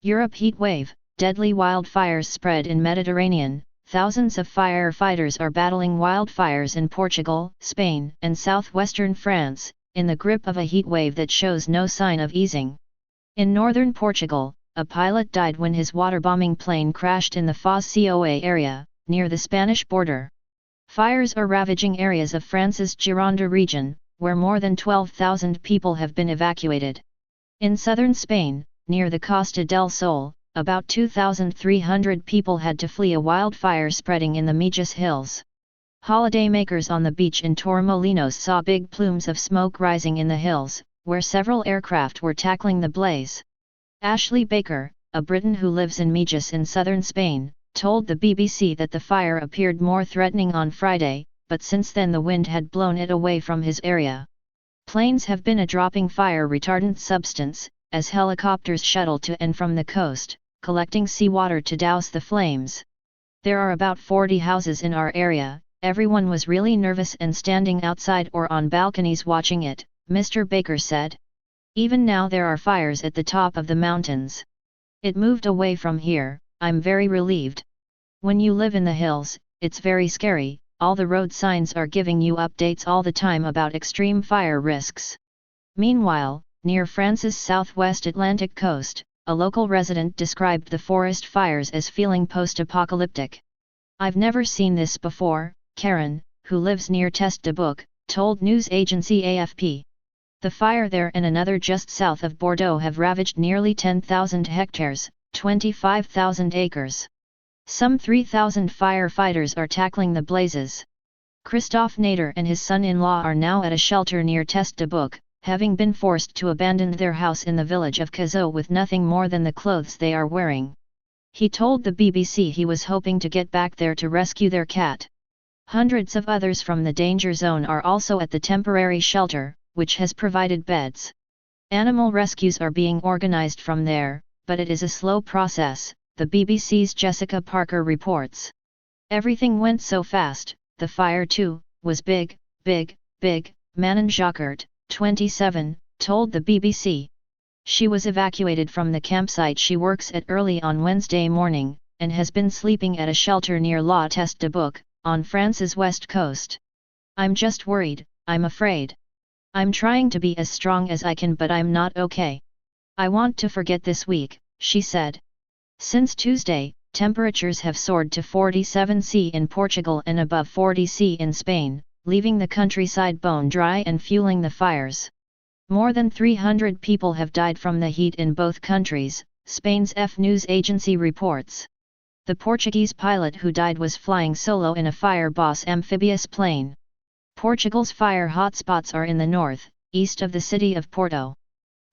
Europe heatwave, deadly wildfires spread in Mediterranean. Thousands of firefighters are battling wildfires in Portugal, Spain, and southwestern France, in the grip of a heatwave that shows no sign of easing. In northern Portugal, a pilot died when his waterbombing plane crashed in the Foz Coa area, near the Spanish border. Fires are ravaging areas of France's Gironde region, where more than 12,000 people have been evacuated. In southern Spain, near the Costa del Sol, about 2,300 people had to flee a wildfire spreading in the Mijas hills. Holidaymakers on the beach in Torremolinos saw big plumes of smoke rising in the hills, where several aircraft were tackling the blaze. Ashley Baker, a Briton who lives in Mijas in southern Spain, told the BBC that the fire appeared more threatening on Friday, but since then the wind had blown it away from his area. Planes have been a dropping fire retardant substance, as helicopters shuttle to and from the coast, collecting seawater to douse the flames. There are about 40 houses in our area. Everyone was really nervous and standing outside or on balconies watching it, Mr. Baker said. Even now there are fires at the top of the mountains. It moved away from here. I'm very relieved. When you live in the hills, it's very scary. All the road signs are giving you updates all the time about extreme fire risks. Meanwhile, near France's southwest Atlantic coast, a local resident described the forest fires as feeling post-apocalyptic. I've never seen this before, Karen, who lives near Test de Bouc, told news agency AFP. The fire there and another just south of Bordeaux have ravaged nearly 10,000 hectares, 25,000 acres. Some 3,000 firefighters are tackling the blazes. Christophe Nader and his son-in-law are now at a shelter near Test de Bouc, having been forced to abandon their house in the village of Cazaux with nothing more than the clothes they are wearing. He told the BBC he was hoping to get back there to rescue their cat. Hundreds of others from the danger zone are also at the temporary shelter, which has provided beds. Animal rescues are being organized from there, but it is a slow process, the BBC's Jessica Parker reports. Everything went so fast. The fire too, was big, Manon Jacquart, 27, told the BBC. She was evacuated from the campsite she works at early on Wednesday morning, and has been sleeping at a shelter near La Teste de Bouc, on France's west coast. I'm just worried, I'm afraid. I'm trying to be as strong as I can but I'm not okay. I want to forget this week, she said. Since Tuesday, temperatures have soared to 47 C in Portugal and above 40 C in Spain, leaving the countryside bone dry and fueling the fires. More than 300 people have died from the heat in both countries, Spain's F news agency reports. The Portuguese pilot who died was flying solo in a Fireboss amphibious plane. Portugal's fire hotspots are in the north, east of the city of Porto.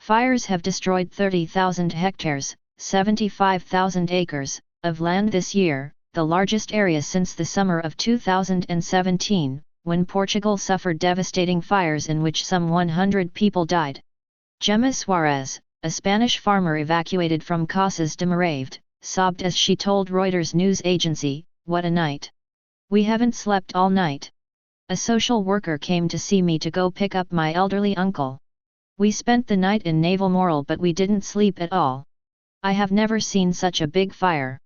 Fires have destroyed 30,000 hectares, 75,000 acres, of land this year, the largest area since the summer of 2017, when Portugal suffered devastating fires in which some 100 people died. Gemma Suarez, a Spanish farmer evacuated from Casas de Moraved, sobbed as she told Reuters news agency, "What a night. We haven't slept all night. A social worker came to see me to go pick up my elderly uncle. We spent the night in Navalmoral but we didn't sleep at all. I have never seen such a big fire."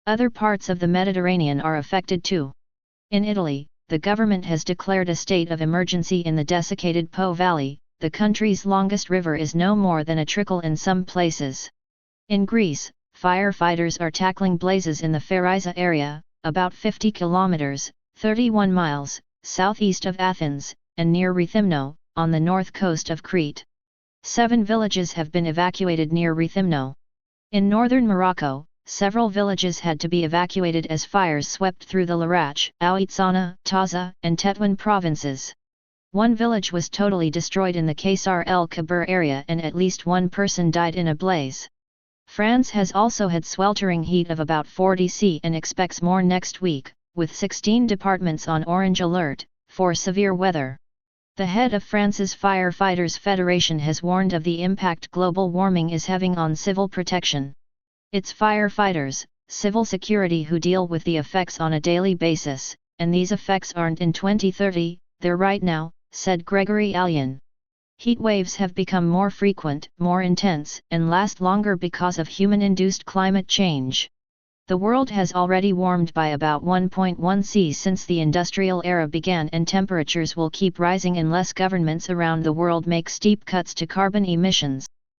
Other parts of the Mediterranean are affected too. In Italy, the government has declared a state of emergency in the desiccated Po Valley. The country's longest river is no more than a trickle in some places. In Greece, firefighters are tackling blazes in the Feriza area, about 50 kilometers, 31 miles, southeast of Athens, and near Rethymno, on the north coast of Crete. 7 villages have been evacuated near Rethymno. In northern Morocco, several villages had to be evacuated as fires swept through the Larache, Ouitzana, Taza, and Tetuan provinces. One village was totally destroyed in the Kaysar El Kabir area and at least one person died in a blaze. France has also had sweltering heat of about 40 C and expects more next week, with 16 departments on orange alert for severe weather. The head of France's Firefighters Federation has warned of the impact global warming is having on civil protection. It's firefighters, civil security who deal with the effects on a daily basis, and these effects aren't in 2030, they're right now, said Gregory Allion. Heat waves have become more frequent, more intense, and last longer because of human-induced climate change. The world has already warmed by about 1.1 C since the industrial era began, and temperatures will keep rising unless governments around the world make steep cuts to carbon emissions.